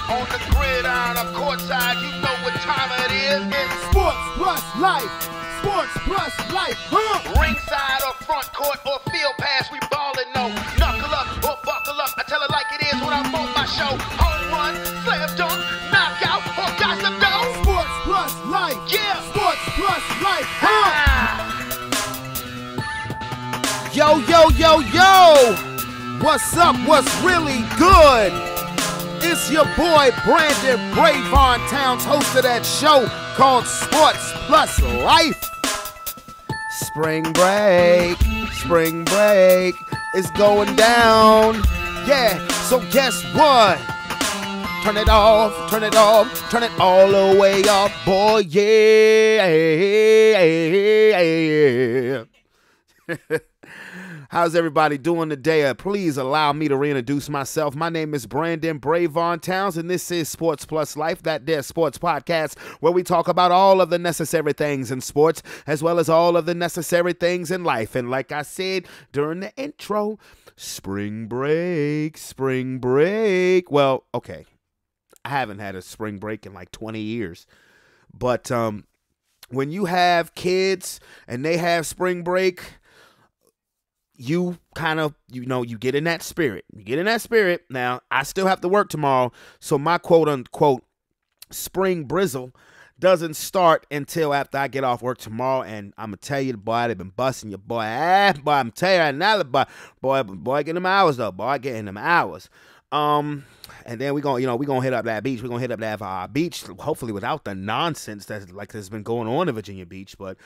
On the gridiron or courtside, you know what time it is. It's Sports plus life. Sports plus life. ringside or front court or field pass, we ballin' no. Knuckle up or buckle up, I tell it like it is when I'm on my show. Home run, slam dunk, knockout, or gossip though. Sports plus life. Yeah. Sports plus life. Yo, yo, yo, yo! What's up? What's really good? It's your boy Brandon Brevon Towns, host of that show called Sports Plus Life. Spring break is going down. Yeah, so guess what? Turn it off, turn it all the way up, boy, yeah. How's everybody doing today? Please allow me to reintroduce myself. My name is Brandon Brevon Towns, and this is Sports Plus Life, that there sports podcast where we talk about all of the necessary things in sports, as well as all of the necessary things in life. And like I said during the intro, spring break. Well, okay, I haven't had a spring break in like 20 years, but when you have kids and they have spring break, you kind of, you get in that spirit. Now, I still have to work tomorrow, so my quote-unquote spring brizzle doesn't start until after I get off work tomorrow, and I'm going to tell you, boy, they've been busting your boy. Boy, I'm telling you right now, boy, getting them hours, though. Boy, getting them hours. And then we're gonna hit up that beach. We're gonna hit up that beach, hopefully without the nonsense that's been going on in Virginia Beach, but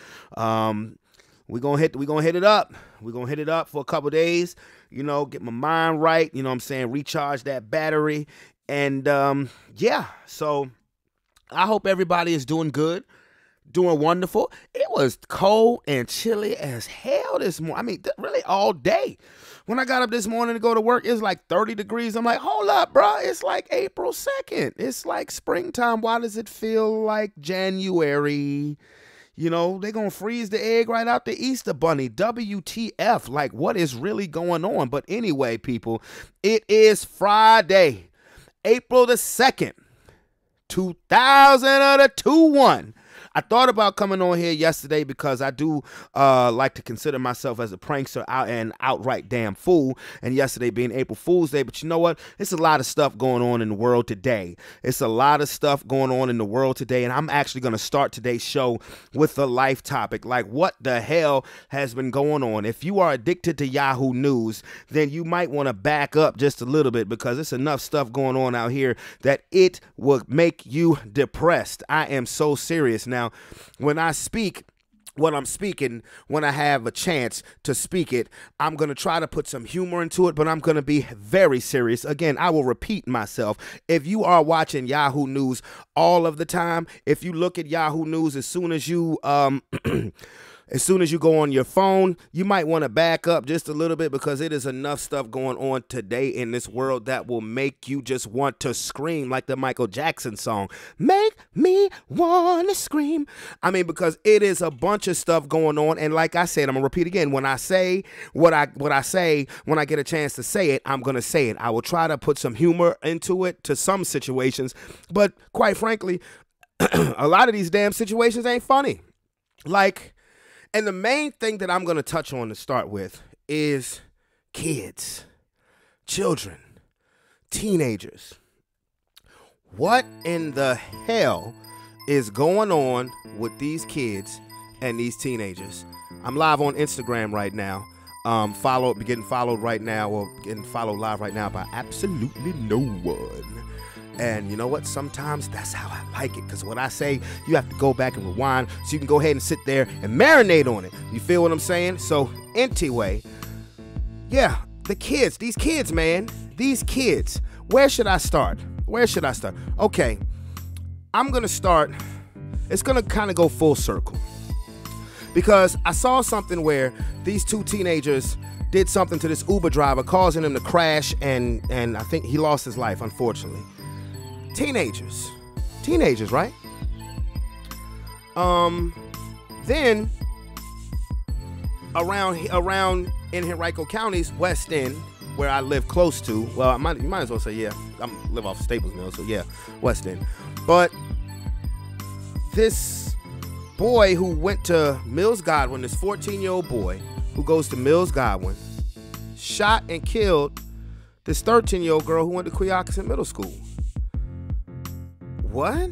We're gonna hit it up. We're gonna hit it up for a couple days, get my mind right, recharge that battery. And yeah, so I hope everybody is doing good, doing wonderful. It was cold and chilly as hell this morning. I mean, really all day. When I got up this morning to go to work, it was like 30 degrees. I'm like, hold up, bro. It's like April 2nd. It's like springtime. Why does it feel like January? They're going to freeze the egg right out the Easter bunny. WTF, like what is really going on? But anyway, people, it is Friday, April the 2nd, 2021. I thought about coming on here yesterday because I do like to consider myself as a prankster and outright damn fool. And yesterday being April Fool's Day. But you know what? It's a lot of stuff going on in the world today. And I'm actually going to start today's show with a life topic. Like, what the hell has been going on? If you are addicted to Yahoo News, then you might want to back up just a little bit, because it's enough stuff going on out here that it will make you depressed. I am so serious. Now, when I speak what I'm speaking, when I have a chance to speak it, I'm going to try to put some humor into it, but I'm going to be very serious. Again, I will repeat myself. If you are watching Yahoo News all of the time, if you look at Yahoo News as soon as you as soon as you go on your phone, you might want to back up just a little bit, because it is enough stuff going on today in this world that will make you just want to scream, like the Michael Jackson song, "Make Me Want to Scream." I mean, because it is a bunch of stuff going on. And like I said, I'm going to repeat again. When I say what I say, when I get a chance to say it, I'm going to say it. I will try to put some humor into it to some situations. But quite frankly, a lot of these damn situations ain't funny. And the main thing that I'm going to touch on to start with is kids, children, teenagers. What in the hell is going on with these kids and these teenagers? I'm live on Instagram right now. Getting followed right now, or getting followed live right now by absolutely no one. And you know what? Sometimes that's how I like it, because what I say, you have to go back and rewind so you can go ahead and sit there and marinate on it. You feel what I'm saying? So anyway, yeah, these kids, man, these kids. Where should I start? Okay, I'm going to start. It's going to kind of go full circle, because I saw something where these two teenagers did something to this Uber driver, causing him to crash, and I think he lost his life, unfortunately. Teenagers, right? Then around in Henrico County's West End, where I live close to. Well, you might as well say, yeah, I live off Staples Mill, so yeah, West End. But this boy who went to Mills Godwin, this 14-year-old boy who goes to Mills Godwin, shot and killed this 13-year-old girl who went to Quioccasin Middle School. What?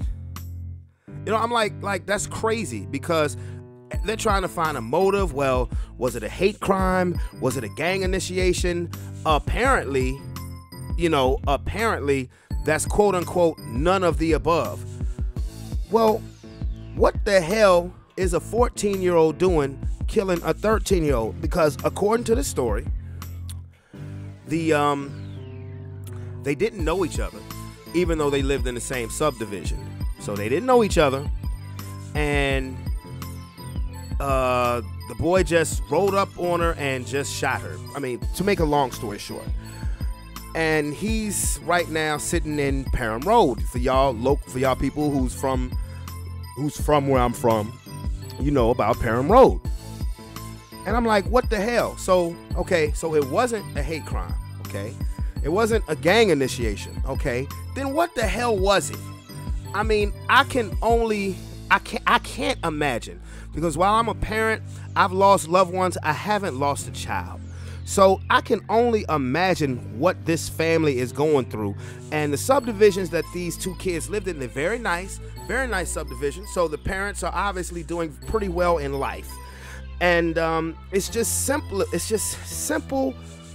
You know, I'm like that's crazy, because they're trying to find a motive. Well, was it a hate crime? Was it a gang initiation? Apparently, that's quote unquote none of the above. Well, what the hell is a 14-year-old doing killing a 13-year-old? Because according to the story, they didn't know each other, even though they lived in the same subdivision. So they didn't know each other, and the boy just rolled up on her and just shot her. I mean, to make a long story short. And he's right now sitting in Parham Road. For y'all people who's from where I'm from, you know about Parham Road. And I'm like, what the hell? So, okay, so it wasn't a hate crime, okay? It wasn't a gang initiation, okay? Then what the hell was it? I mean, I can't imagine, because while I'm a parent, I've lost loved ones. I haven't lost a child. So I can only imagine what this family is going through. And the subdivisions that these two kids lived in, they're very nice subdivisions. So the parents are obviously doing pretty well in life. And it's just simple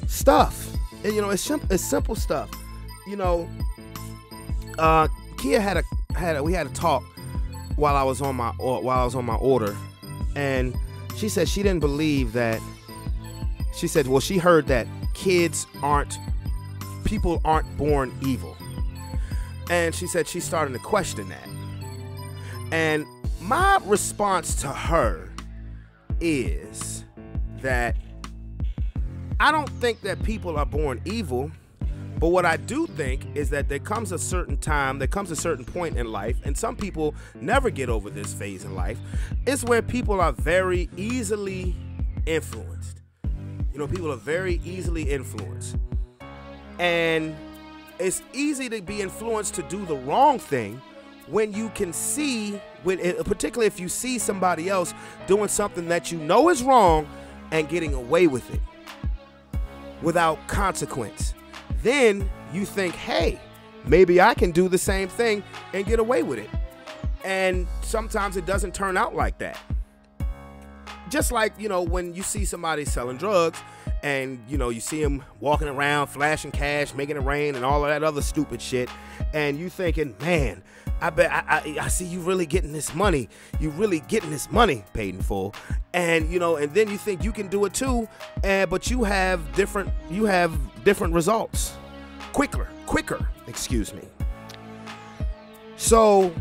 stuff. And, you know, it's simple stuff. You know, Kia we had a talk while I was on my order, and she said she didn't believe that. She said, well, she heard that people aren't born evil, and she said she's starting to question that. And my response to her is that I don't think that people are born evil. But what I do think is that there comes a certain point in life, and some people never get over this phase in life. It's where people are very easily influenced. You know, people are very easily influenced. And it's easy to be influenced to do the wrong thing when you can see, particularly if you see somebody else doing something that you know is wrong and getting away with it without consequence. Then you think, hey, maybe I can do the same thing and get away with it. And sometimes it doesn't turn out like that. Just like, you know, when you see somebody selling drugs and, you know, you see them walking around flashing cash, making it rain and all of that other stupid shit. And you thinking, man, I bet I see you really getting this money. You really getting this money paid in full. And, you know, and then you think you can do it too. But you have different results. Quicker, excuse me. So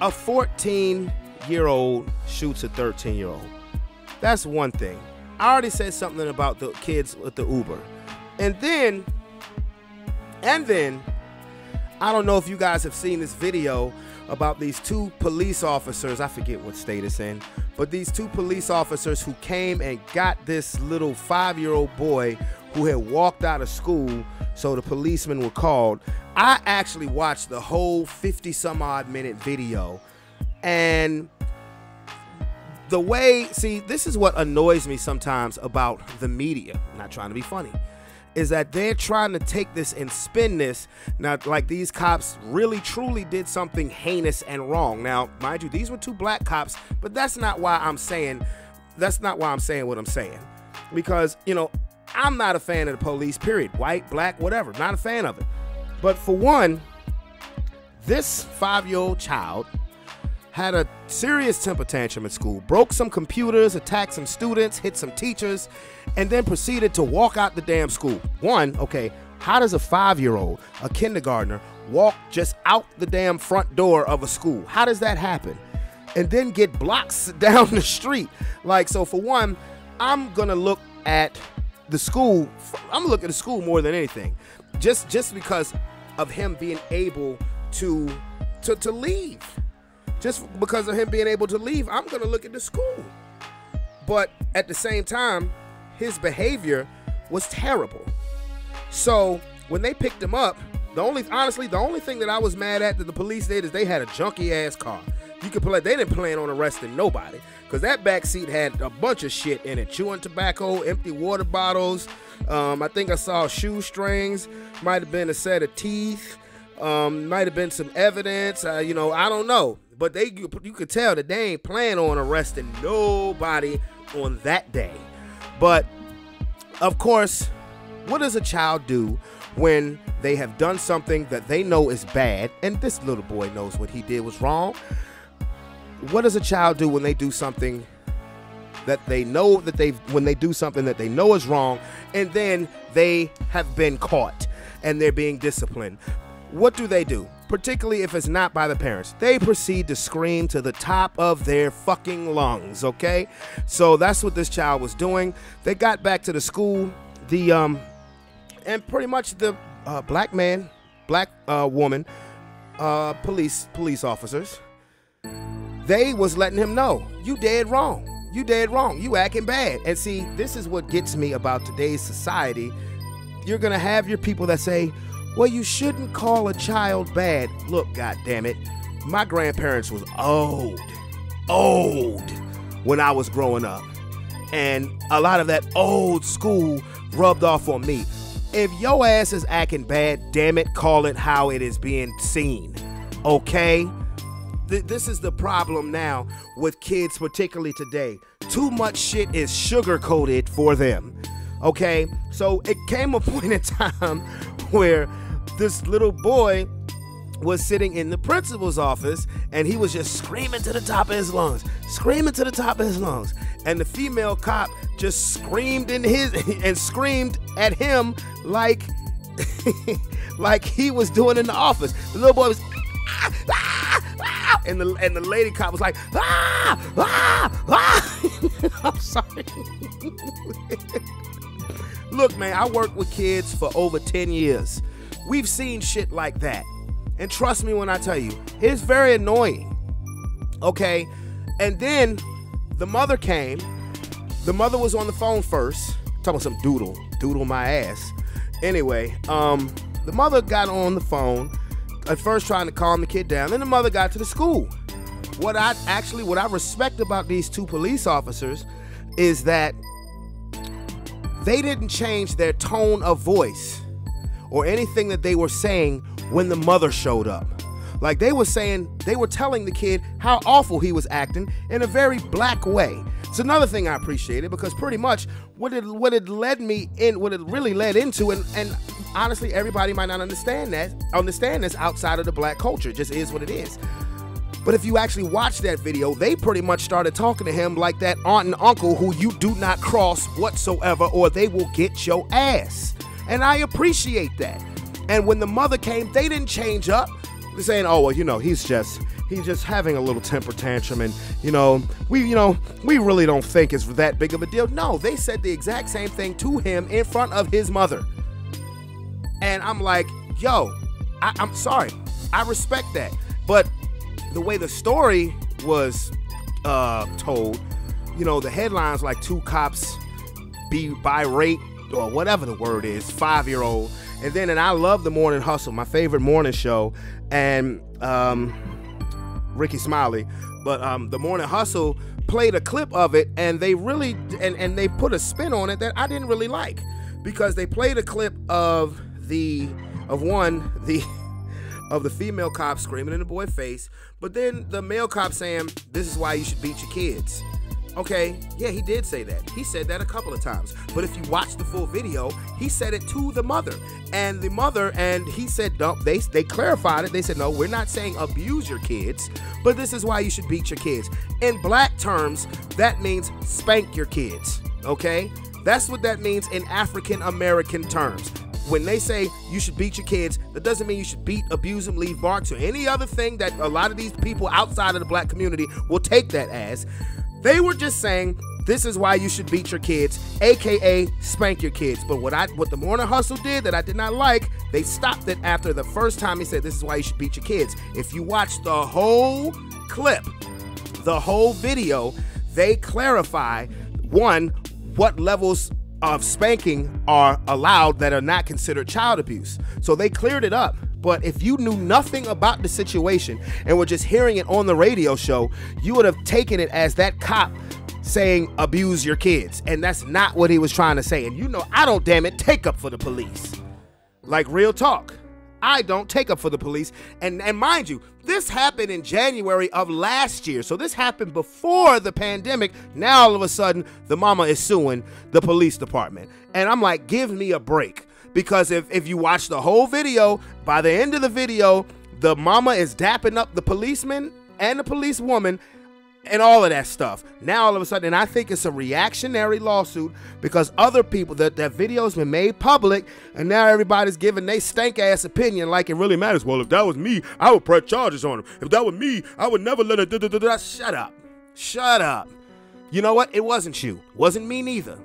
a 14-year-old shoots a 13-year-old. That's one thing. I already said something about the kids with the Uber. And then I don't know if you guys have seen this video about these two police officers. I forget what state it's in, but these two police officers who came and got this little 5-year-old boy who had walked out of school, so the policemen were called. I actually watched the whole 50-some-odd minute video, and the way, see, this is what annoys me sometimes about the media. I'm not trying to be funny. Is that they're trying to take this and spin this now like these cops really truly did something heinous and wrong. Now, mind you, these were two black cops, but that's not why I'm saying what I'm saying. Because, you know, I'm not a fan of the police, period. White, black, whatever. Not a fan of it. But for one, this 5-year-old child had a serious temper tantrum at school, broke some computers, attacked some students, hit some teachers, and then proceeded to walk out the damn school. One, okay, how does a 5-year-old, a kindergartner, walk just out the damn front door of a school? How does that happen? And then get blocks down the street. Like, so for one, I'm gonna look at the school. I'm gonna look at the school more than anything, just because of him being able to leave. Just because of him being able to leave, I'm gonna look at the school. But at the same time, his behavior was terrible. So when they picked him up, honestly, the only thing that I was mad at that the police did is they had a junky ass car. They didn't plan on arresting nobody, because that back seat had a bunch of shit in it: chewing tobacco, empty water bottles. I think I saw shoestrings. Might have been a set of teeth. Might have been some evidence. I don't know. But you could tell that they ain't plan on arresting nobody on that day. But of course, what does a child do when they have done something that they know is bad? And this little boy knows what he did was wrong. What does a child do when they do something that they know when they do something that they know is wrong, and then they have been caught and they're being disciplined? What do? Particularly if it's not by the parents. They proceed to scream to the top of their fucking lungs, okay? So that's what this child was doing. They got back to the school. And pretty much the black woman, police officers, they was letting him know, you dead wrong. You dead wrong. You acting bad. And see, this is what gets me about today's society. You're going to have your people that say, well, you shouldn't call a child bad. Look, goddammit, my grandparents was old when I was growing up. And a lot of that old school rubbed off on me. If your ass is acting bad, damn it, call it how it is being seen. Okay? This is the problem now with kids, particularly today. Too much shit is sugar-coated for them. Okay? So it came a point in time where this little boy was sitting in the principal's office, and he was just screaming to the top of his lungs, and the female cop just screamed and screamed at him like like he was doing in the office. The little boy was and the lady cop was like I'm sorry. Look, man, I worked with kids for over 10 years. We've seen shit like that. And trust me when I tell you, it's very annoying. Okay? And then the mother came. The mother was on the phone first. Talking about some doodle my ass. Anyway, the mother got on the phone, at first trying to calm the kid down. Then the mother got to the school. What I respect about these two police officers is that they didn't change their tone of voice or anything that they were saying when the mother showed up. Like they were telling the kid how awful he was acting in a very black way. It's another thing I appreciated, because pretty much what it really led into, and honestly, everybody might not understand this outside of the black culture. It just is what it is. But if you actually watch that video, they pretty much started talking to him like that aunt and uncle who you do not cross whatsoever, or they will get your ass. And I appreciate that. And when the mother came, they didn't change up. They're saying, oh, well, he's just having a little temper tantrum, and we really don't think it's that big of a deal. No, they said the exact same thing to him in front of his mother. And I'm like, yo, I'm sorry. I respect that. But the way the story was told, the headlines like two cops be birate, or whatever the word is, 5-year-old. And I love the Morning Hustle, my favorite morning show, and Ricky Smiley. But the Morning Hustle played a clip of it, and they really and they put a spin on it that I didn't really like, because they played a clip of the female cop screaming in the boy's face, but then the male cop saying, this is why you should beat your kids. Okay, yeah, he did say that. He said that a couple of times. But if you watch the full video, he said it to the mother. And he said, no, they clarified it. They said, no, we're not saying abuse your kids, but this is why you should beat your kids. In black terms, that means spank your kids, okay? That's what that means in African American terms. When they say you should beat your kids, that doesn't mean you should beat, abuse them, leave marks, or any other thing that a lot of these people outside of the black community will take that as. They were just saying, this is why you should beat your kids, aka spank your kids. But what the Morning Hustle did that I did not like, they stopped it after the first time he said, this is why you should beat your kids. If you watch the whole clip, the whole video, they clarify one, what levels of spanking are allowed that are not considered child abuse. So they cleared it up. But if you knew nothing about the situation and were just hearing it on the radio show, you would have taken it as that cop saying abuse your kids. And that's not what he was trying to say. And you know, I don't, damn it, take up for the police. Like, real talk. I don't take up for the police. And mind you, this happened in January of last year. So this happened before the pandemic. Now all of a sudden, the mama is suing the police department. And I'm like, give me a break. Because if you watch the whole video, by the end of the video, the mama is dapping up the policeman and the policewoman and all of that stuff. Now all of a sudden, and I think it's a reactionary lawsuit because other people, that video's been made public, and now everybody's giving they stank ass opinion like it really matters. Well, if that was me, I would press charges on him. If that was me, I would never let it. Shut up. Shut up. You know what? It wasn't you. Wasn't me neither.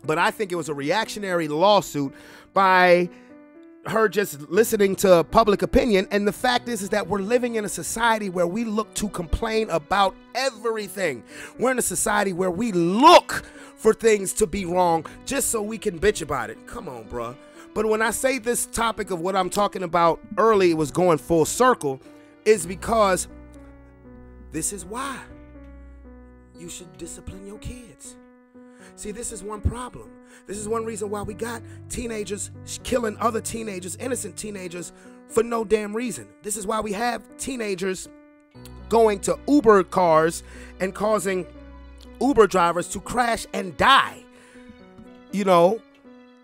But I think it was a reactionary lawsuit by her just listening to public opinion. And the fact is that we're living in a society where we look to complain about everything. We're in a society where we look for things to be wrong just so we can bitch about it. Come on, bruh. But when I say this topic of what I'm talking about early, it was going full circle, is because this is why you should discipline your kids. See, this is one problem. This is one reason why we got teenagers killing other teenagers, innocent teenagers, for no damn reason. This is why we have teenagers going to Uber cars and causing Uber drivers to crash and die. You know,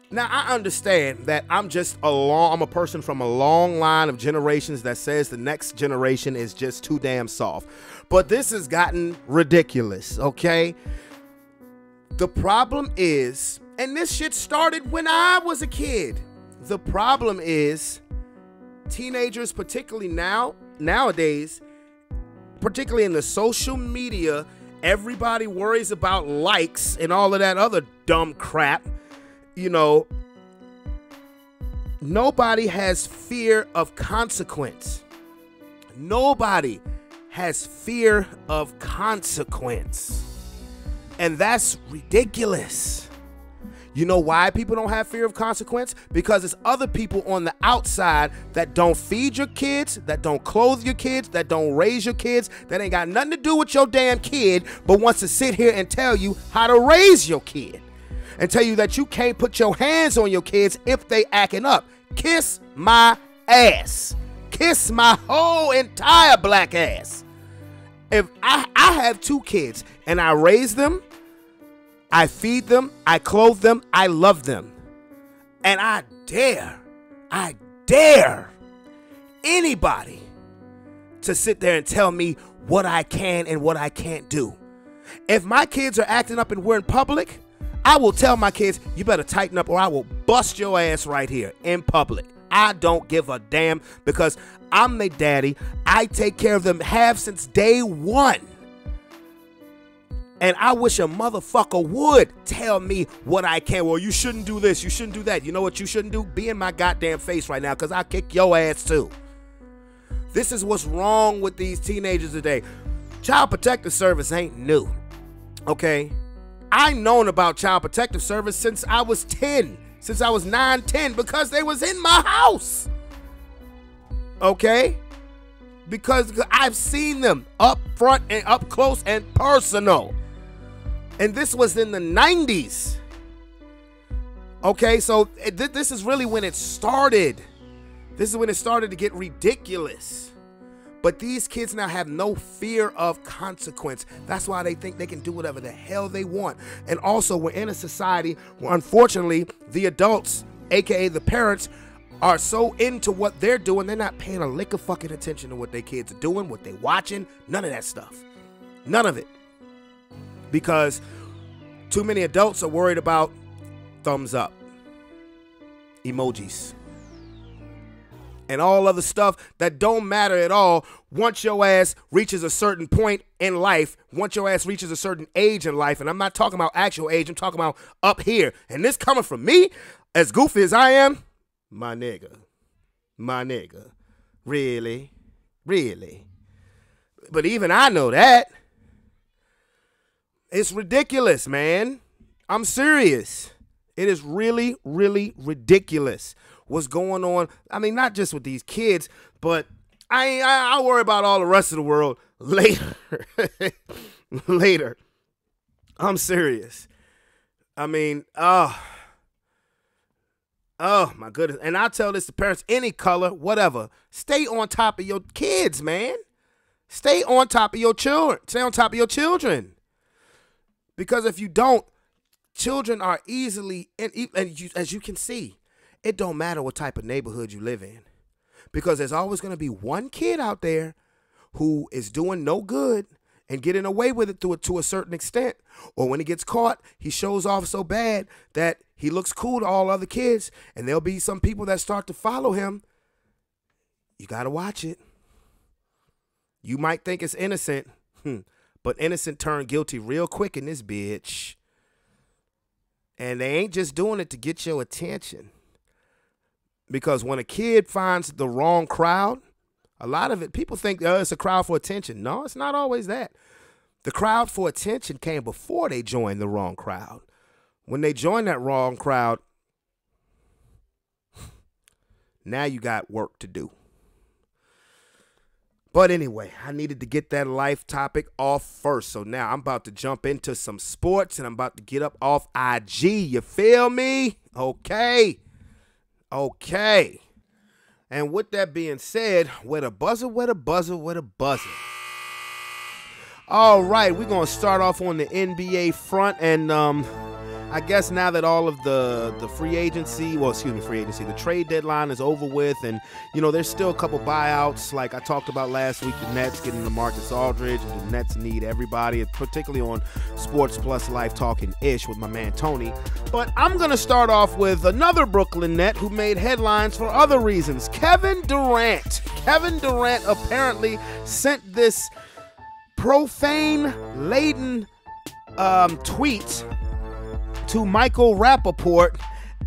now I understand that I'm a person from a long line of generations that says the next generation is just too damn soft. But this has gotten ridiculous, okay? The problem is, and this shit started when I was a kid. The problem is teenagers, particularly nowadays, particularly in the social media, everybody worries about likes and all of that other dumb crap. You know, nobody has fear of consequence. Nobody has fear of consequence. And that's ridiculous. You know why people don't have fear of consequence? Because it's other people on the outside that don't feed your kids, that don't clothe your kids, that don't raise your kids, that ain't got nothing to do with your damn kid, but wants to sit here and tell you how to raise your kid. And tell you that you can't put your hands on your kids if they acting up. Kiss my ass. Kiss my whole entire black ass. If I have 2 kids and I raise them, I feed them, I clothe them, I love them. And I dare anybody to sit there and tell me what I can and what I can't do. If my kids are acting up and we're in public, I will tell my kids, you better tighten up or I will bust your ass right here in public. I don't give a damn because I'm their daddy. I take care of them, have since day one. And I wish a motherfucker would tell me what I can. Well, you shouldn't do this. You shouldn't do that. You know what you shouldn't do? Be in my goddamn face right now because I'll kick your ass too. This is what's wrong with these teenagers today. Child Protective Service ain't new. Okay? I known about Child Protective Service since I was 10. Since I was 9, 10 because they was in my house. Okay? Because I've seen them up front and up close and personal. And this was in the 90s. Okay, so this is really when it started. This is when it started to get ridiculous. But these kids now have no fear of consequence. That's why they think they can do whatever the hell they want. And also, we're in a society where, unfortunately, the adults, aka the parents, are so into what they're doing, they're not paying a lick of fucking attention to what their kids are doing, what they're watching, none of that stuff. None of it. Because too many adults are worried about thumbs up, emojis, and all other stuff that don't matter at all once your ass reaches a certain point in life, once your ass reaches a certain age in life, and I'm not talking about actual age, I'm talking about up here. And this coming from me, as goofy as I am, my nigga, really? But even I know that. It's ridiculous, man. I'm serious. It is really, really ridiculous what's going on. I mean, not just with these kids, but I'll worry about all the rest of the world later. Later. I'm serious. I mean, oh my goodness. And I tell this to parents, any color, whatever, stay on top of your kids, man. Stay on top of your children. Stay on top of your children. Because if you don't, children are easily, as you can see, it don't matter what type of neighborhood you live in. Because there's always going to be one kid out there who is doing no good and getting away with it to a certain extent. Or when he gets caught, he shows off so bad that he looks cool to all other kids. And there'll be some people that start to follow him. You got to watch it. You might think it's innocent, but innocent turn guilty real quick in this bitch. And they ain't just doing it to get your attention. Because when a kid finds the wrong crowd, a lot of it, people think, oh, it's a crowd for attention. No, it's not always that. The crowd for attention came before they joined the wrong crowd. When they joined that wrong crowd, now you got work to do. But anyway, I needed to get that life topic off first. So now I'm about to jump into some sports and I'm about to get up off IG. You feel me? Okay. Okay. And with that being said, where the buzzer, where the buzzer, where the buzzer. All right, we're going to start off on the NBA front. And I guess now that all of the free agency, the trade deadline is over with, and, you know, there's still a couple buyouts. Like I talked about last week, the Nets getting LaMarcus Aldridge, and the Nets need everybody, particularly on Sports Plus Life Talking Ish with my man Tony. But I'm going to start off with another Brooklyn Net who made headlines for other reasons. Kevin Durant. Kevin Durant apparently sent this profane-laden tweet to Michael Rappaport,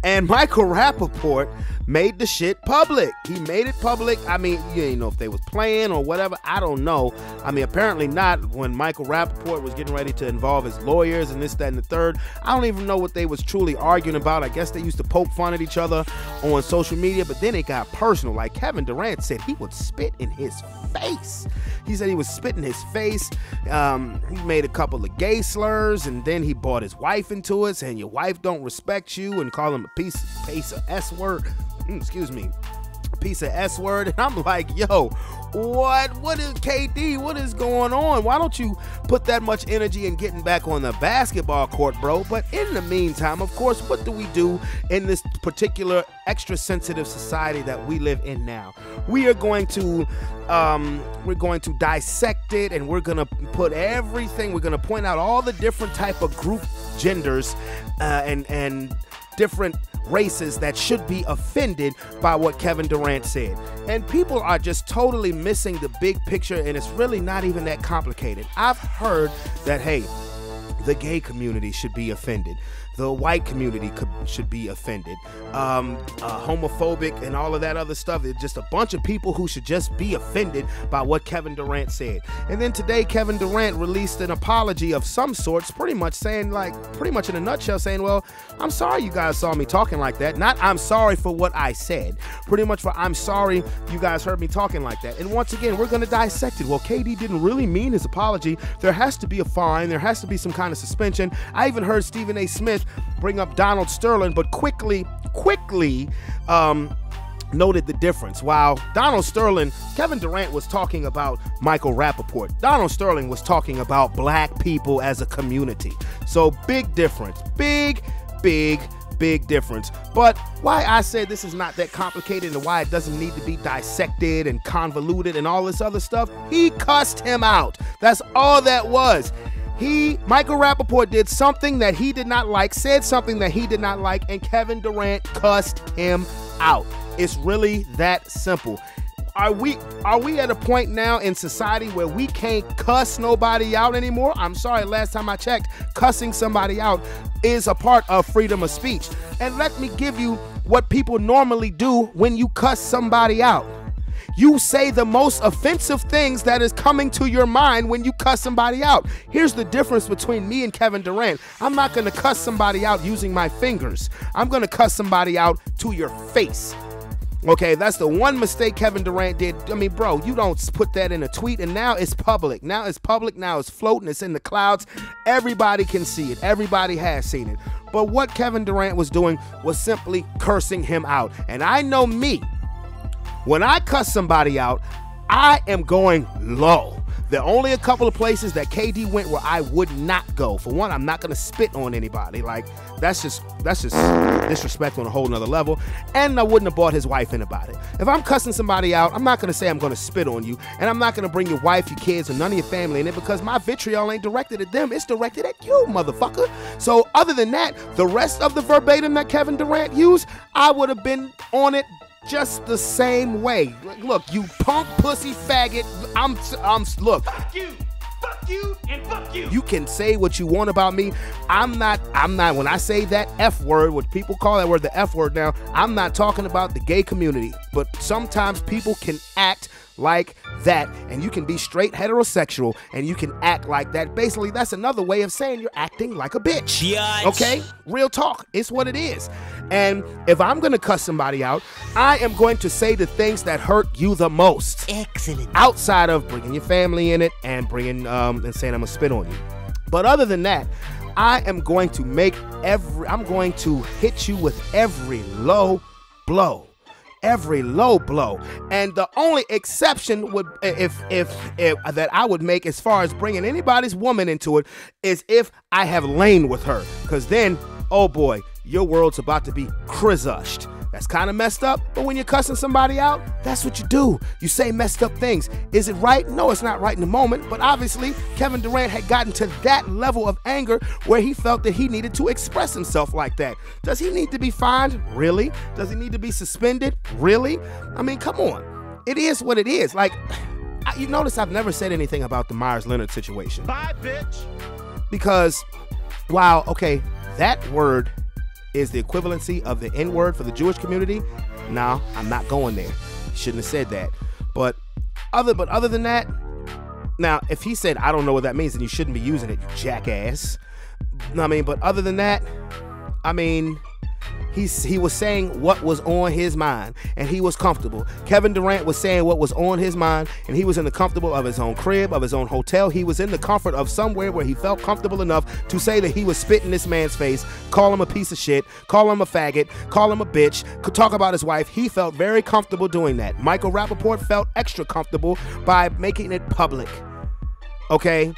and Michael Rappaport made the shit public. He made it public. I mean, you ain't know if they was playing or whatever. I don't know. I mean, apparently not. When Michael Rappaport was getting ready to involve his lawyers and this, that, and the third, I don't even know what they was truly arguing about. I guess they used to poke fun at each other on social media, but then it got personal. Like Kevin Durant said he would spit in his face. He said he was spitting his face. He made a couple of gay slurs, and then he brought his wife into it, saying your wife don't respect you, and call him a piece of S word. Excuse me, piece of S word. And I'm like, yo, what is KD? What is going on? Why don't you put that much energy in getting back on the basketball court, bro? But in the meantime, of course, what do we do in this particular extra sensitive society that we live in now? We are going to dissect it, and we're gonna put everything. We're gonna point out all the different type of group genders and different races that should be offended by what Kevin Durant said. And people are just totally missing the big picture, and it's really not even that complicated. I've heard that, hey, the gay community should be offended. The white community should be offended. Homophobic and all of that other stuff. It's just a bunch of people who should just be offended by what Kevin Durant said. And then today, Kevin Durant released an apology of some sorts, pretty much in a nutshell, saying, well, I'm sorry you guys saw me talking like that. Not I'm sorry for what I said. Pretty much for I'm sorry you guys heard me talking like that. And once again, we're going to dissect it. Well, KD didn't really mean his apology. There has to be a fine. There has to be some kind of suspension. I even heard Stephen A. Smith bring up Donald Sterling, but quickly noted the difference. While Donald Sterling, Kevin Durant was talking about Michael Rappaport. Donald Sterling was talking about black people as a community. So big difference. Big difference. But why I said this is not that complicated and why it doesn't need to be dissected and convoluted and all this other stuff, he cussed him out. That's all that was. Michael Rappaport did something that he did not like, said something that he did not like, and Kevin Durant cussed him out. It's really that simple. Are we at a point now in society where we can't cuss nobody out anymore? I'm sorry, last time I checked, cussing somebody out is a part of freedom of speech. And let me give you what people normally do when you cuss somebody out. You say the most offensive things that is coming to your mind when you cuss somebody out. Here's the difference between me and Kevin Durant. I'm not going to cuss somebody out using my fingers. I'm going to cuss somebody out to your face. Okay, that's the one mistake Kevin Durant did. I mean, bro, you don't put that in a tweet, and now it's public. Now it's public. Now it's floating. It's in the clouds. Everybody can see it. Everybody has seen it. But what Kevin Durant was doing was simply cursing him out. And I know me. When I cuss somebody out, I am going low. There are only a couple of places that KD went where I would not go. For one, I'm not going to spit on anybody. Like, that's just disrespect on a whole nother level. And I wouldn't have brought his wife in about it. If I'm cussing somebody out, I'm not going to say I'm going to spit on you. And I'm not going to bring your wife, your kids, or none of your family in it because my vitriol ain't directed at them. It's directed at you, motherfucker. So other than that, the rest of the verbatim that Kevin Durant used, I would have been on it just the same way. Look, you punk pussy faggot. Look. Fuck you, and fuck you. You can say what you want about me. I'm not, when I say that F word, what people call that word, the F word now, I'm not talking about the gay community. But sometimes people can act like that, and you can be straight heterosexual, and you can act like that. Basically, that's another way of saying you're acting like a bitch. Biatch. Okay? Real talk. It's what it is. And if I'm going to cuss somebody out, I am going to say the things that hurt you the most. Excellent. Outside of bringing your family in it and bringing and saying I'm going to spit on you. But other than that, I am going to I'm going to hit you with every low blow. Every low blow. And the only exception would, if that I would make as far as bringing anybody's woman into it, is if I have lain with her. Because then, oh boy, your world's about to be crushed. That's kind of messed up, but when you're cussing somebody out, that's what you do. You say messed up things. Is it right? No, it's not right in the moment, but obviously Kevin Durant had gotten to that level of anger where he felt that he needed to express himself like that. Does he need to be fined? Really? Does he need to be suspended? Really? I mean, come on. It is what it is. Like, you notice I've never said anything about the Myers-Leonard situation. Bye, bitch. Because, while, okay, that word is the equivalency of the N-word for the Jewish community. No, I'm not going there. Shouldn't have said that. But other than that, now if he said I don't know what that means, then you shouldn't be using it, you jackass. I mean, but other than that, I mean, he was saying what was on his mind, and he was comfortable. Kevin Durant was saying what was on his mind, and he was in the comfortable of his own crib, of his own hotel. He was in the comfort of somewhere where he felt comfortable enough to say that he was spitting this man's face, call him a piece of shit, call him a faggot, call him a bitch, could talk about his wife. He felt very comfortable doing that. Michael Rappaport felt extra comfortable by making it public. Okay?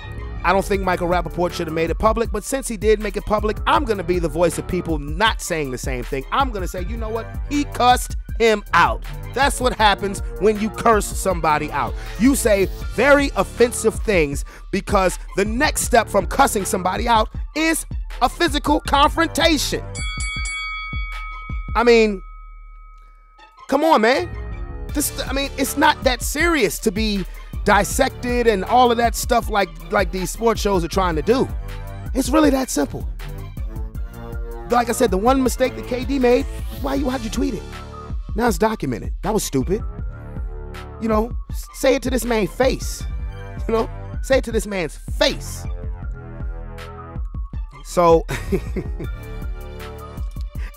I don't think Michael Rappaport should have made it public, but since he did make it public, I'm going to be the voice of people not saying the same thing. I'm going to say, you know what? He cussed him out. That's what happens when you curse somebody out. You say very offensive things because the next step from cussing somebody out is a physical confrontation. I mean, come on, man. It's not that serious to be dissected and all of that stuff like these sports shows are trying to do. It's really that simple. Like I said, the one mistake that KD made, how'd you tweet it? Now it's documented. That was stupid. You know, say it to this man's face. You know, say it to this man's face. So,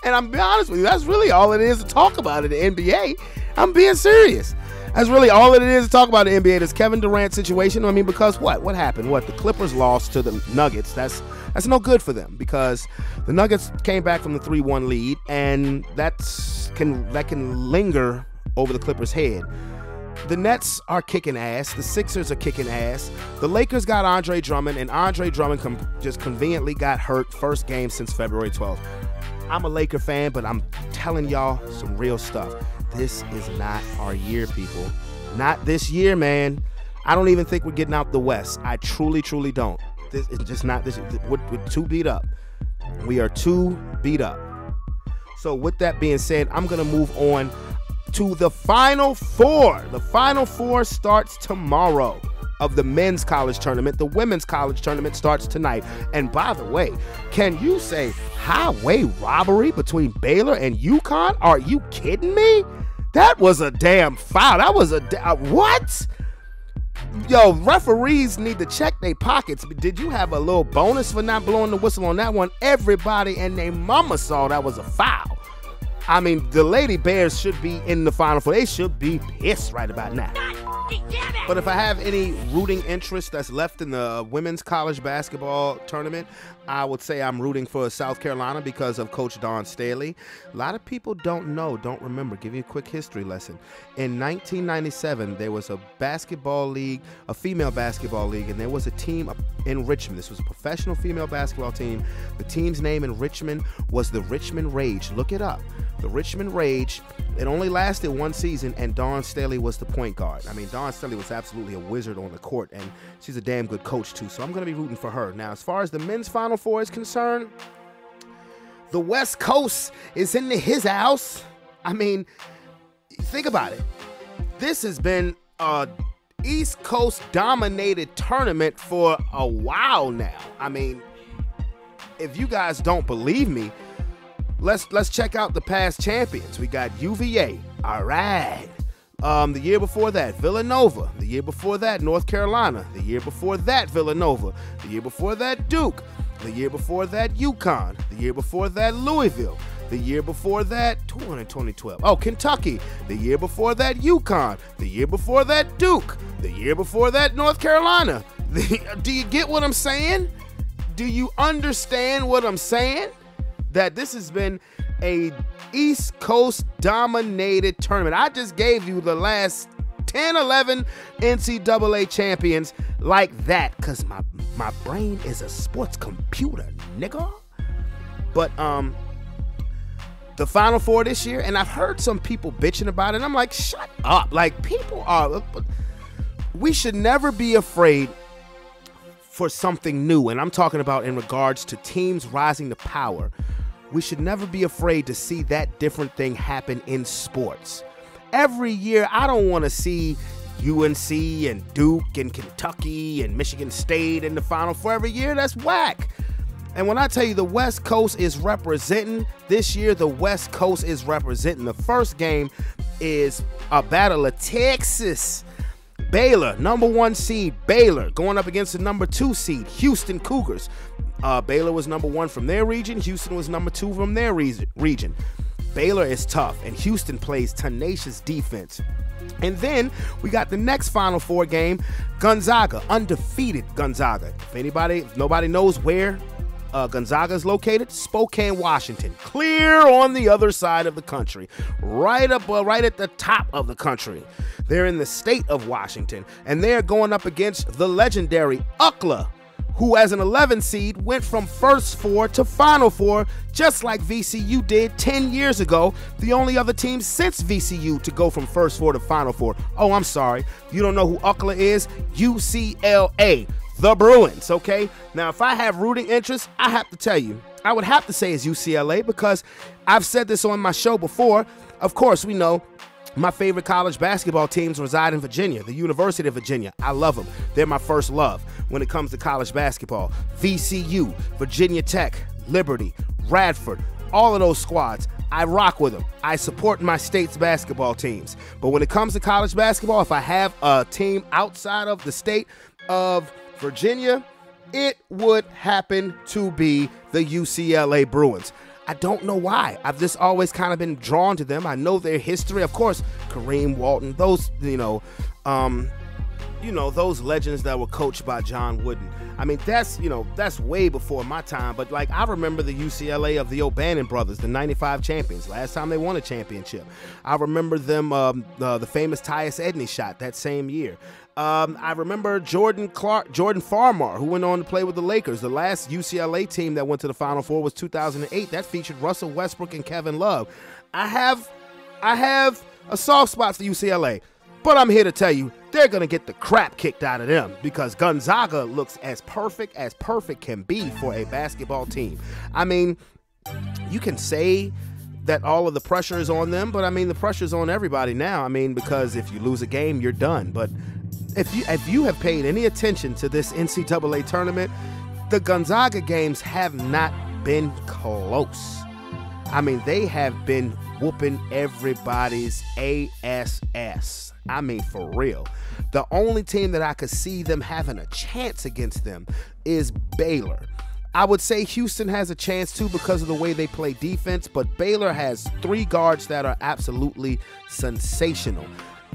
and I'm being honest with you, that's really all it is to talk about in the NBA. I'm being serious. That's really all it is to talk about in the NBA. This Kevin Durant situation. I mean, because what happened? The Clippers lost to the Nuggets. That's no good for them because the Nuggets came back from the 3-1 lead, and that can linger over the Clippers' head. The Nets are kicking ass. The Sixers are kicking ass. The Lakers got Andre Drummond, and Andre Drummond just conveniently got hurt first game since February 12th. I'm a Laker fan, but I'm telling y'all some real stuff. This is not our year, people. Not this year, man. I don't even think we're getting out the West. I truly, truly don't. This is just not this. We're too beat up. We are too beat up. So with that being said, I'm going to move on to the Final Four. The Final Four starts tomorrow of the men's college tournament. The women's college tournament starts tonight. And by the way, can you say highway robbery between Baylor and UConn? Are you kidding me? That was a damn foul. That was what? Yo, referees need to check their pockets. Did you have a little bonus for not blowing the whistle on that one? Everybody and their mama saw that was a foul. I mean, the Lady Bears should be in the Final Four. They should be pissed right about now. But if I have any rooting interest that's left in the women's college basketball tournament, I would say I'm rooting for South Carolina because of Coach Dawn Staley. A lot of people don't remember. Give you a quick history lesson. In 1997, there was a basketball league, a female basketball league, and there was a team in Richmond. This was a professional female basketball team. The team's name in Richmond was the Richmond Rage. Look it up. The Richmond Rage. It only lasted one season, and Dawn Staley was the point guard. I mean, Dawn Staley was absolutely a wizard on the court, and she's a damn good coach, too. So I'm going to be rooting for her. Now, as far as the men's Final Four is concerned, the West Coast is in his house. I mean, think about it. This has been a East Coast dominated tournament for a while now. I mean, if you guys don't believe me, let's check out the past champions. We got UVA. All right. The year before that, Villanova. The year before that, North Carolina. The year before that, Villanova. The year before that, Duke. The year before that, UConn. The year before that, Louisville. The year before that, 2012. Oh, Kentucky. The year before that, UConn. The year before that, Duke. The year before that, North Carolina. Do you get what I'm saying? Do you understand what I'm saying? That this has been a East Coast dominated tournament. I just gave you the last 10, 11 NCAA champions like that because my brain is a sports computer, nigga. But the Final Four this year, and I've heard some people bitching about it, and I'm like, shut up. Like, people are, we should never be afraid for something new, and I'm talking about in regards to teams rising to power. We should never be afraid to see that different thing happen in sports. Every year, I don't want to see UNC and Duke and Kentucky and Michigan State in the Final Four every year. That's whack. And when I tell you the West Coast is representing, this year the West Coast is representing. The first game is a battle of Texas. Baylor, #1 seed, Baylor, going up against the #2 seed, Houston Cougars. Baylor was #1 from their region. Houston was #2 from their region. Baylor is tough, and Houston plays tenacious defense. And then we got the next Final Four game, Gonzaga, undefeated Gonzaga. If nobody knows where Gonzaga is located, Spokane, Washington, clear on the other side of the country, right at the top of the country. They're in the state of Washington, and they're going up against the legendary UCLA, who as an 11 seed went from first four to Final Four, just like VCU did 10 years ago, the only other team since VCU to go from first four to Final Four. Oh, I'm sorry. You don't know who UCLA is? UCLA. The Bruins, okay? Now, if I have rooting interest, I have to tell you, I would have to say it's UCLA because I've said this on my show before. Of course, we know my favorite college basketball teams reside in Virginia, the University of Virginia. I love them. They're my first love when it comes to college basketball. VCU, Virginia Tech, Liberty, Radford, all of those squads. I rock with them. I support my state's basketball teams. But when it comes to college basketball, if I have a team outside of the state of Virginia, it would happen to be the UCLA Bruins. I don't know why. I've just always kind of been drawn to them. I know their history. Of course, Kareem Walton, those, those legends that were coached by John Wooden. I mean, that's way before my time. But, like, I remember the UCLA of the O'Bannon brothers, the 95 champions, last time they won a championship. I remember them, the famous Tyus Edney shot that same year. I remember Jordan Farmar, who went on to play with the Lakers. The last UCLA team that went to the Final Four was 2008. That featured Russell Westbrook and Kevin Love. I have a soft spot for UCLA, but I'm here to tell you they're going to get the crap kicked out of them because Gonzaga looks as perfect can be for a basketball team. I mean, you can say that all of the pressure is on them, but I mean, the pressure's on everybody now. I mean, because if you lose a game, you're done. But if you have paid any attention to this NCAA tournament, the Gonzaga games have not been close. I mean, they have been whooping everybody's ass. I mean, for real. The only team that I could see them having a chance against them is Baylor. I would say Houston has a chance too because of the way they play defense, but Baylor has 3 guards that are absolutely sensational.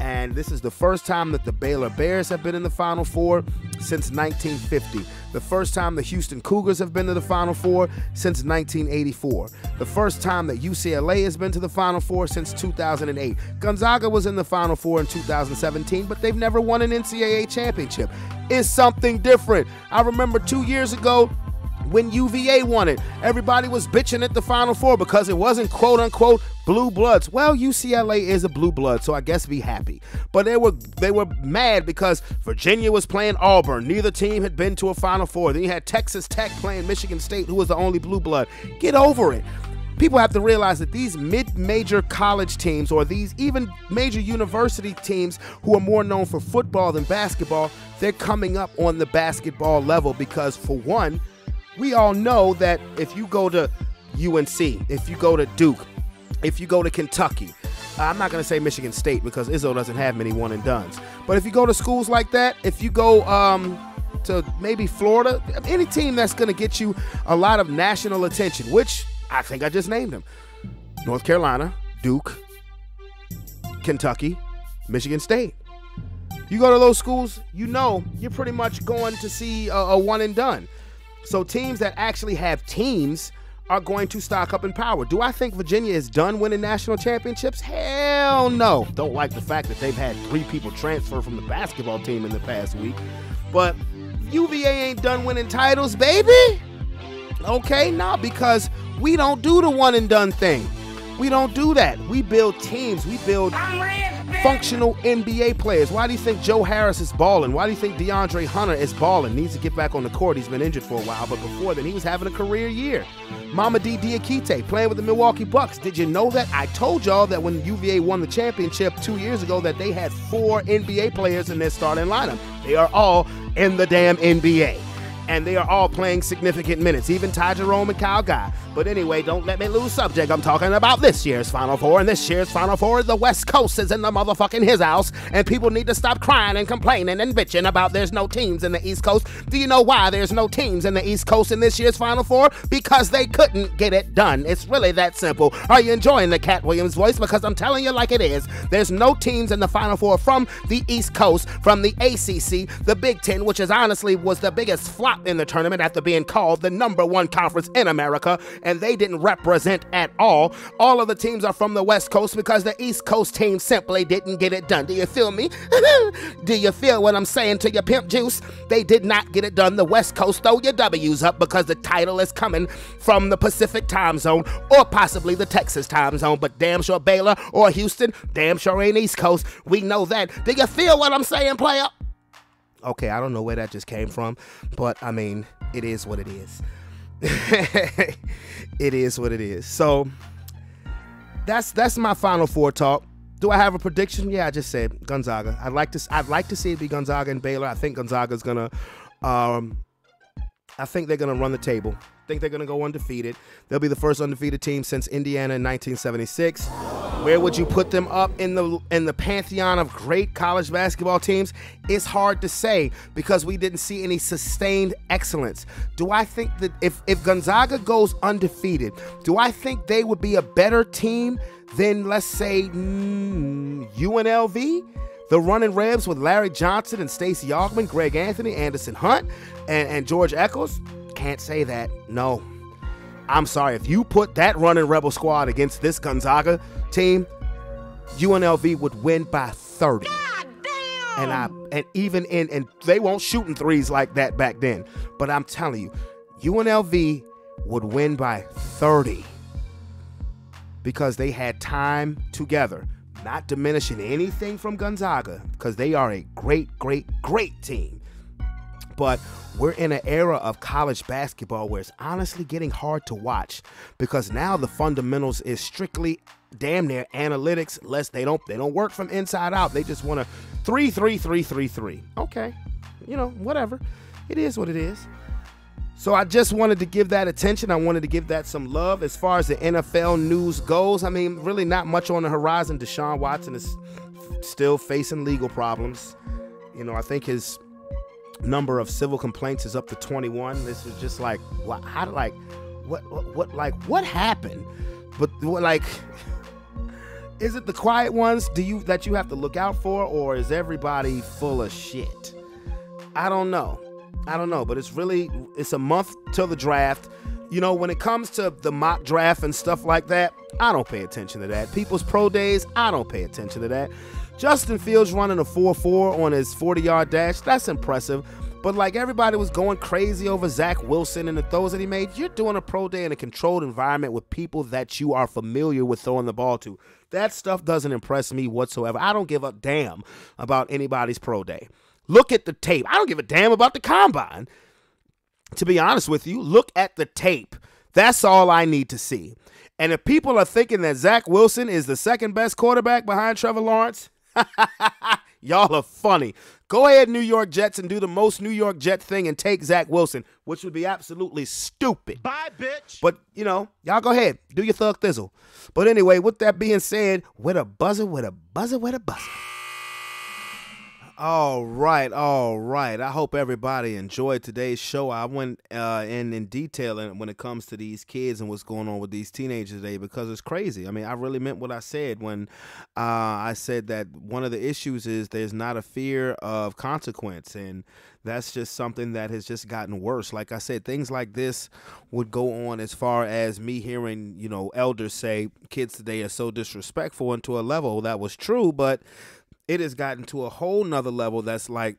And this is the first time that the Baylor Bears have been in the Final Four since 1950. The first time the Houston Cougars have been to the Final Four since 1984. The first time that UCLA has been to the Final Four since 2008. Gonzaga was in the Final Four in 2017, but they've never won an NCAA championship. It's something different. I remember 2 years ago, when UVA won it, everybody was bitching at the Final Four because it wasn't quote-unquote blue bloods. Well, UCLA is a blue blood, so I guess be happy. But they were mad because Virginia was playing Auburn. Neither team had been to a Final Four. Then you had Texas Tech playing Michigan State, who was the only blue blood. Get over it. People have to realize that these mid-major college teams or these even major university teams who are more known for football than basketball, they're coming up on the basketball level because, for one, we all know that if you go to UNC, if you go to Duke, if you go to Kentucky, I'm not going to say Michigan State because Izzo doesn't have many one-and-dones. But if you go to schools like that, if you go to maybe Florida, any team that's going to get you a lot of national attention, which I think I just named them. North Carolina, Duke, Kentucky, Michigan State. You go to those schools, you know you're pretty much going to see a one-and-done. So teams that actually have teams are going to stock up in power. Do I think Virginia is done winning national championships? Hell no. Don't like the fact that they've had 3 people transfer from the basketball team in the past week. But UVA ain't done winning titles, baby. Okay, no, because we don't do the one and done thing. We don't do that. We build teams. We build functional NBA players. Why do you think Joe Harris is balling? Why do you think DeAndre Hunter is balling? Needs to get back on the court. He's been injured for a while, but before then, he was having a career year. Mamadi Diakite playing with the Milwaukee Bucks. Did you know that? I told y'all that when UVA won the championship 2 years ago that they had 4 NBA players in their starting lineup. They are all in the damn NBA. And they are all playing significant minutes, even Ty Jerome and Kyle Guy. But anyway, don't let me lose subject. I'm talking about this year's Final Four, and this year's Final Four, the West Coast is in the motherfucking his house, and people need to stop crying and complaining and bitching about there's no teams in the East Coast. Do you know why there's no teams in the East Coast in this year's Final Four? Because they couldn't get it done. It's really that simple. Are you enjoying the Cat Williams voice? Because I'm telling you like it is. There's no teams in the Final Four from the East Coast, from the ACC, the Big Ten, which is honestly was the biggest flop in the tournament after being called the #1 conference in America, and they didn't represent at all. All of the teams are from the West Coast because the East Coast team simply didn't get it done. Do you feel me? Do you feel what I'm saying to your pimp juice? They did not get it done. The West Coast, throw your W's up because the title is coming from the Pacific time zone or possibly the Texas time zone, but damn sure Baylor or Houston, damn sure ain't East Coast. We know that. Do you feel what I'm saying, player? Okay, I don't know where that just came from, but I mean, it is what it is. It is what it is. So that's my Final Four talk. Do I have a prediction? Yeah, I just said Gonzaga. I'd like to see it be Gonzaga and Baylor. I think Gonzaga's gonna I think they're gonna run the table. I think they're gonna go undefeated. They'll be the first undefeated team since Indiana in 1976. Where would you put them up in the pantheon of great college basketball teams? It's hard to say because we didn't see any sustained excellence. Do I think that if Gonzaga goes undefeated, do I think they would be a better team than, let's say, UNLV? The Running Rebs with Larry Johnson and Stacey Augmon, Greg Anthony, Anderson Hunt, and George Eccles? Can't say that. No. I'm sorry. If you put that Running Rebel squad against this Gonzaga team, UNLV would win by 30. God damn! And they weren't shooting threes like that back then. But I'm telling you, UNLV would win by 30 because they had time together. Not diminishing anything from Gonzaga because they are a great, great, great team. But we're in an era of college basketball where it's honestly getting hard to watch because now the fundamentals is strictly damn near analytics. They don't work from inside out. They just want to 3. Okay, you know, whatever. It is what it is. So I just wanted to give that attention. I wanted to give that some love. As far as the NFL news goes, I mean, really not much on the horizon. Deshaun Watson is still facing legal problems. You know, I think his number of civil complaints is up to 21. This is just like, what happened? But like, is it the quiet ones that you have to look out for, or is everybody full of shit? I don't know, but it's a month till the draft. You know, when it comes to the mock draft and stuff like that, I don't pay attention to that. People's pro days, I don't pay attention to that. Justin Fields running a 4.4 on his 40-yard dash, that's impressive. But like, everybody was going crazy over Zach Wilson and the throws that he made. You're doing a pro day in a controlled environment with people that you are familiar with throwing the ball to. That stuff doesn't impress me whatsoever. I don't give a damn about anybody's pro day. Look at the tape. I don't give a damn about the combine. To be honest with you, look at the tape. That's all I need to see. And if people are thinking that Zach Wilson is the second best quarterback behind Trevor Lawrence, y'all are funny. Go ahead, New York Jets, and do the most New York Jet thing and take Zach Wilson, which would be absolutely stupid. Bye, bitch. But, you know, y'all go ahead. Do your thug thizzle. But anyway, with that being said, with a buzzer. All right. I hope everybody enjoyed today's show. I went in detail when it comes to these kids and what's going on with these teenagers today, because it's crazy. I mean, I really meant what I said when I said that one of the issues is there's not a fear of consequence, and that's just something that has just gotten worse. Like I said, things like this would go on as far as me hearing, you know, elders say kids today are so disrespectful, and to a level that was true, but it has gotten to a whole nother level that's like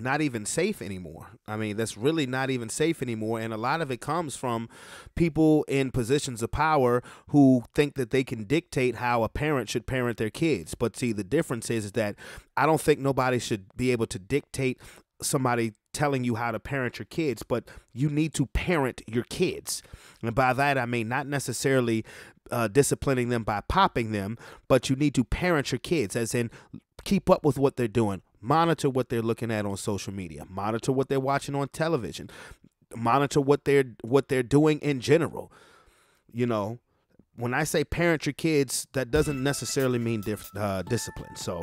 not even safe anymore. I mean, that's really not even safe anymore. And a lot of it comes from people in positions of power who think that they can dictate how a parent should parent their kids. But see, the difference is that I don't think nobody should be able to dictate somebody telling you how to parent your kids, but you need to parent your kids. And by that, I mean not necessarily disciplining them by popping them, but you need to parent your kids, as in keep up with what they're doing, monitor what they're looking at on social media, monitor what they're watching on television, monitor what they're doing in general. You know, when I say parent your kids, that doesn't necessarily mean discipline. So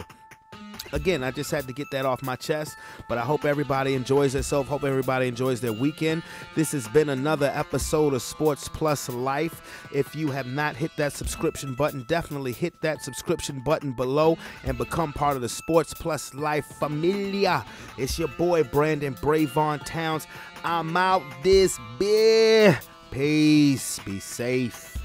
again, I just had to get that off my chest, but I hope everybody enjoys themselves. Hope everybody enjoys their weekend. This has been another episode of Sports Plus Life. If you have not hit that subscription button, definitely hit that subscription button below and become part of the Sports Plus Life familia. It's your boy, Brandon Brevon Towns. I'm out this beer. Peace. Be safe.